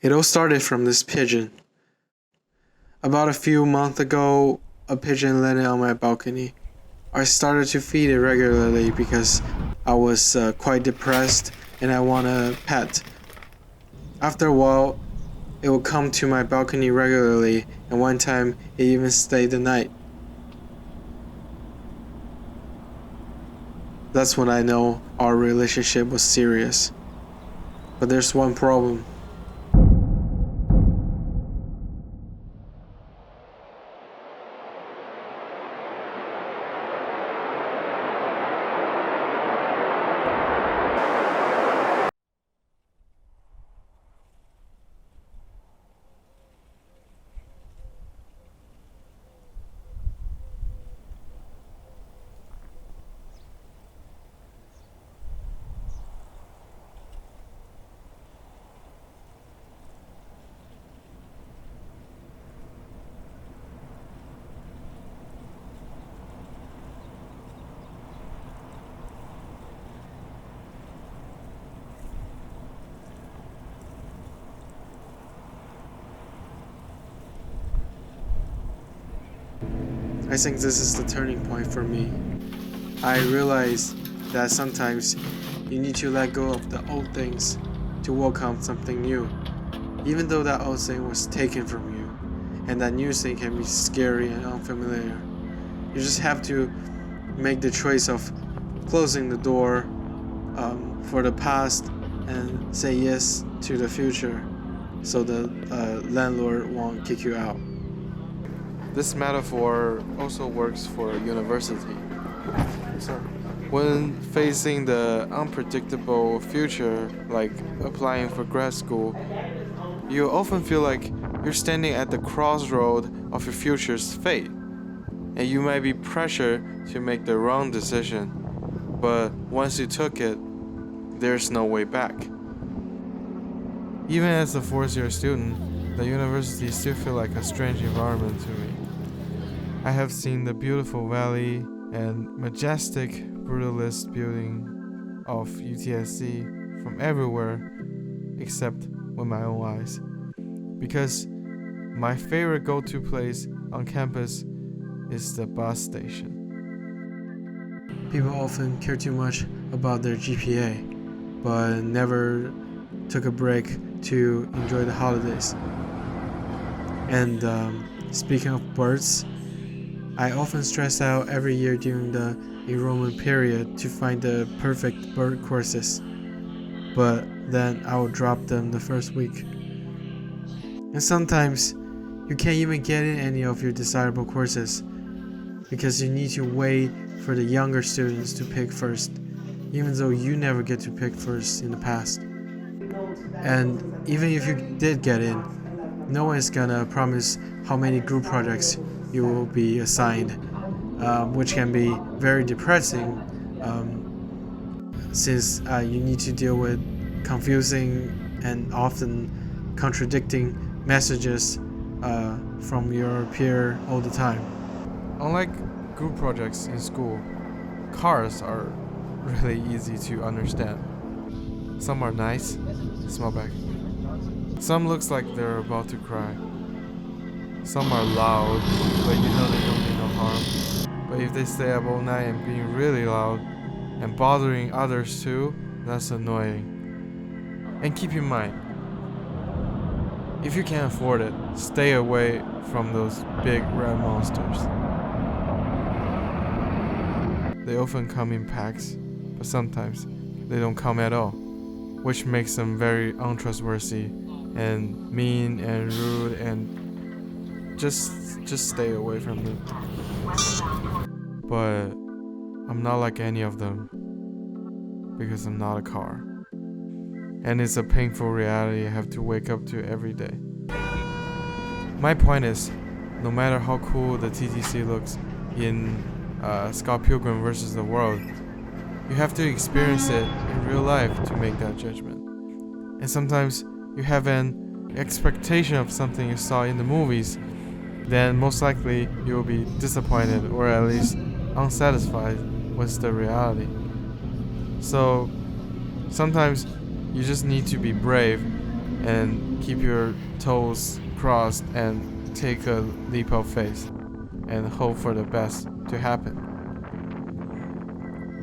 It all started from this pigeon. About a few months ago, a pigeon landed on my balcony. I started to feed it regularly because I was quite depressed and I want a pet. After a while, it would come to my balcony regularly, and one time it even stayed the night. That's when I know our relationship was serious. But there's one problem. I think this is the turning point for me. I realized that sometimes you need to let go of the old things to welcome something new, even though that old thing was taken from you, and that new thing can be scary and unfamiliar. You just have to make the choice of closing the door for the past and say yes to the future, so the landlord won't kick you out. This metaphor also works for university. So, when facing the unpredictable future, like applying for grad school, you often feel like you're standing at the crossroad of your future's fate, and you might be pressured to make the wrong decision, but once you took it, there's no way back. Even as a fourth-year student, the university still feels like a strange environment to me. I have seen the beautiful valley and majestic brutalist building of UTSC from everywhere except with my own eyes. Because my favorite go-to place on campus is the bus station. People often care too much about their GPA, but never took a break to enjoy the holidays. And speaking of birds, I often stress out every year during the enrollment period to find the perfect bird courses, but then I will drop them the first week. And sometimes you can't even get in any of your desirable courses because you need to wait for the younger students to pick first, even though you never get to pick first in the past. And even if you did get in, no one is gonna promise how many group projects you will be assigned, which can be very depressing since you need to deal with confusing and often contradicting messages from your peer all the time. Unlike group projects in school, cars are really easy to understand. Some are nice, small bag. Some looks like they're about to cry. Some are loud, but you know they don't mean no harm. But if they stay up all night and being really loud and bothering others too, that's annoying. And keep in mind, if you can't afford it, stay away from those big red monsters. They often come in packs, but sometimes they don't come at all, which makes them very untrustworthy and mean and rude, and just stay away from them. But I'm not like any of them because I'm not a car. And it's a painful reality I have to wake up to every day. My point is, no matter how cool the TTC looks in Scott Pilgrim vs. the World, you have to experience it in real life to make that judgment. And sometimes you have an expectation of something you saw in the movies, then most likely you will be disappointed or at least unsatisfied with the reality. So sometimes you just need to be brave and keep your toes crossed and take a leap of faith and hope for the best to happen.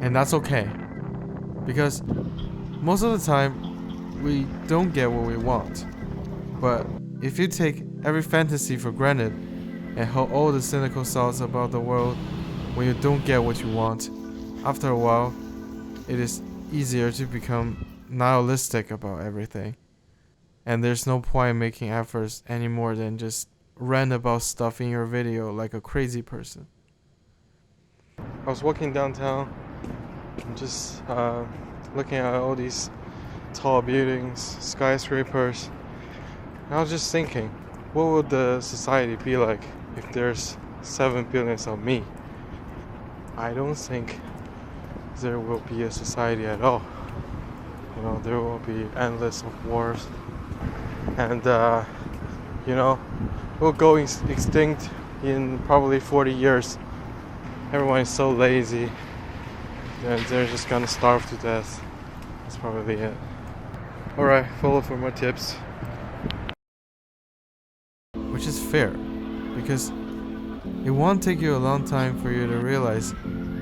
And that's okay, because most of the time we don't get what we want. But if you take every fantasy for granted and hold all the cynical thoughts about the world when you don't get what you want, after a while, it is easier to become nihilistic about everything. And there's no point making efforts any more than just rant about stuff in your video like a crazy person. I was walking downtown and just looking at all these tall buildings, skyscrapers. And I was just thinking, what would the society be like if there's 7 billion of me? I don't think there will be a society at all. There will be endless of wars, and we'll go extinct in probably 40 years. Everyone is so lazy, and they're just gonna starve to death. That's probably it. Alright, follow for more tips. Which is fair, because it won't take you a long time for you to realize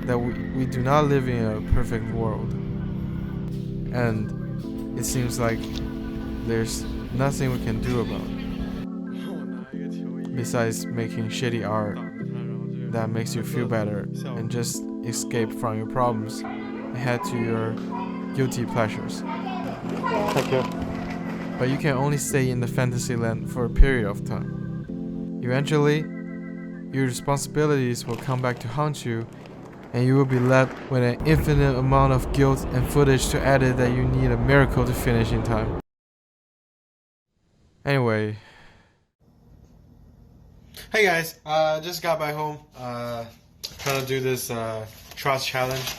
that we do not live in a perfect world. And it seems like there's nothing we can do about it, besides making shitty art that makes you feel better and just escape from your problems and head to your guilty pleasures. Thank you. But you can only stay in the fantasy land for a period of time. Eventually, your responsibilities will come back to haunt you, and you will be left with an infinite amount of guilt and footage to edit that you need a miracle to finish in time. Anyway. Hey guys, just got back home. Trying to do this trust challenge.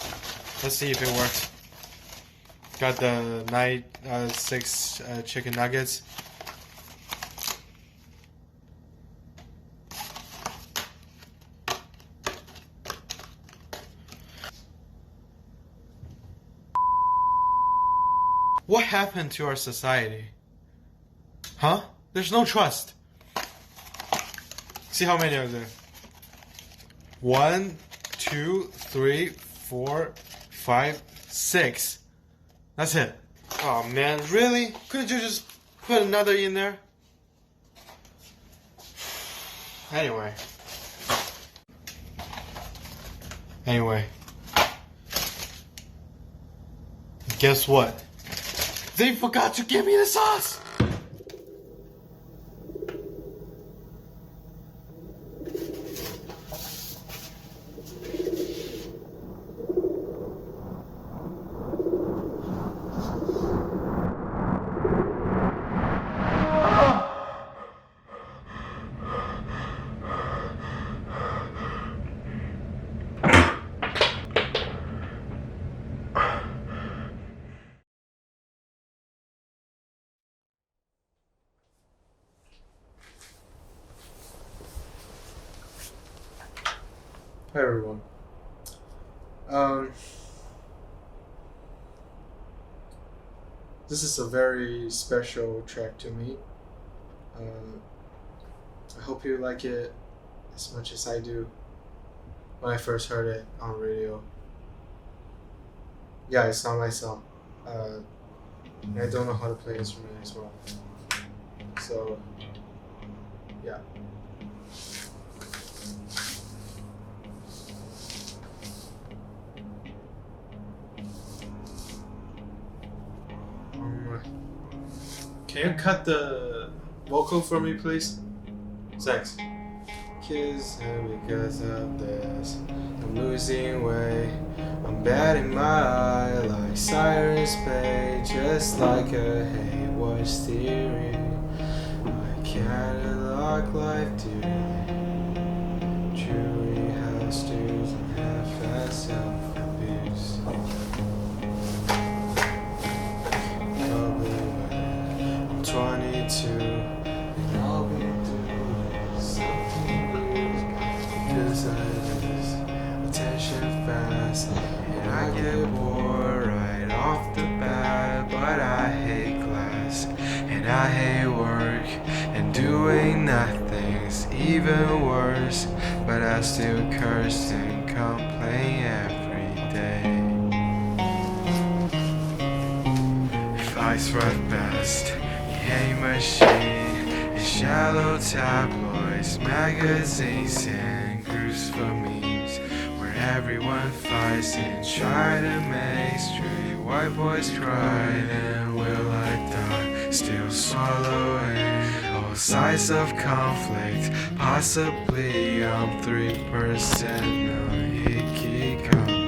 Let's see if it works. Got the night 6 chicken nuggets. What happened to our society? Huh? There's no trust. See how many are there? 1, 2, 3, 4, 5, 6. That's it. Oh man, really? Couldn't you just put another in there? Anyway. Guess what? They forgot to give me the sauce! Hi everyone. This is a very special track to me. I hope you like it as much as I do when I first heard it on radio. Yeah, it's not my song. I don't know how to play instrument as well. So, yeah. Can you cut the vocal for me, please? Thanks. Kiss and because of this, I'm losing weight. I'm batting my eye like sirens play, just like a Hayward steering. I can't unlock life dearly. Jury has dues and half-ass self-abuse. Probably when I'm 22, and I'll be doing something good because I lose attention fast, and I get bored right off the bat. But I hate class, and And I hate work, and doing nothing's even worse. But I still curse and complain every day. If I thrive best, hate machine, and shallow tabloids, magazines, and groups for memes, where everyone fights and try to make straight white boys cry. And will I die, still swallowing all sides of conflict? Possibly I'm 3% no hikikomori.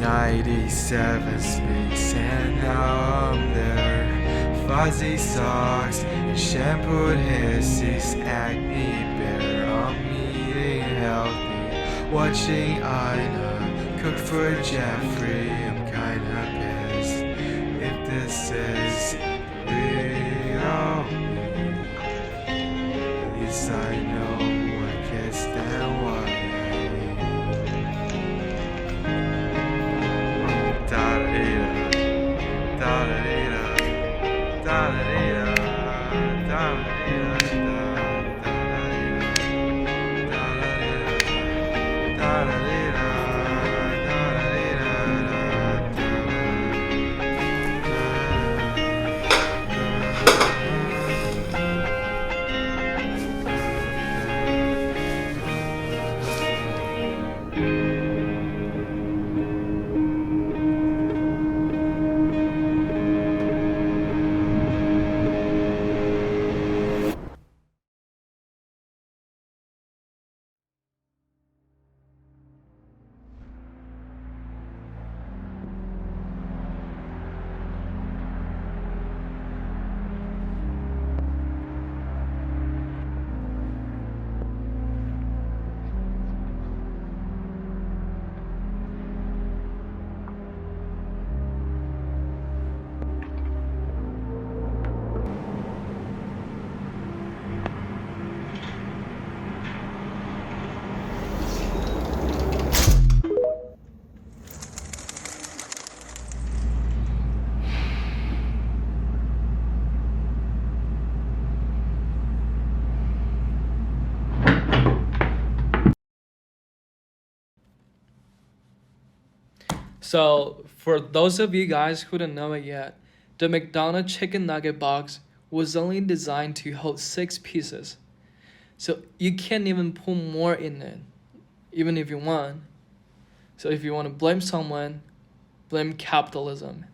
97 speaks and now I'm there. Fuzzy socks and shampooed hissies, acne bear. I'm eating healthy, watching Ina cook for Jeffrey. I'm kinda pissed if this is real. At least I know I can't stand what I So, for those of you guys who don't know it yet, the McDonald's chicken nugget box was only designed to hold 6 pieces. So, you can't even put more in it, even if you want. So, if you want to blame someone, blame capitalism.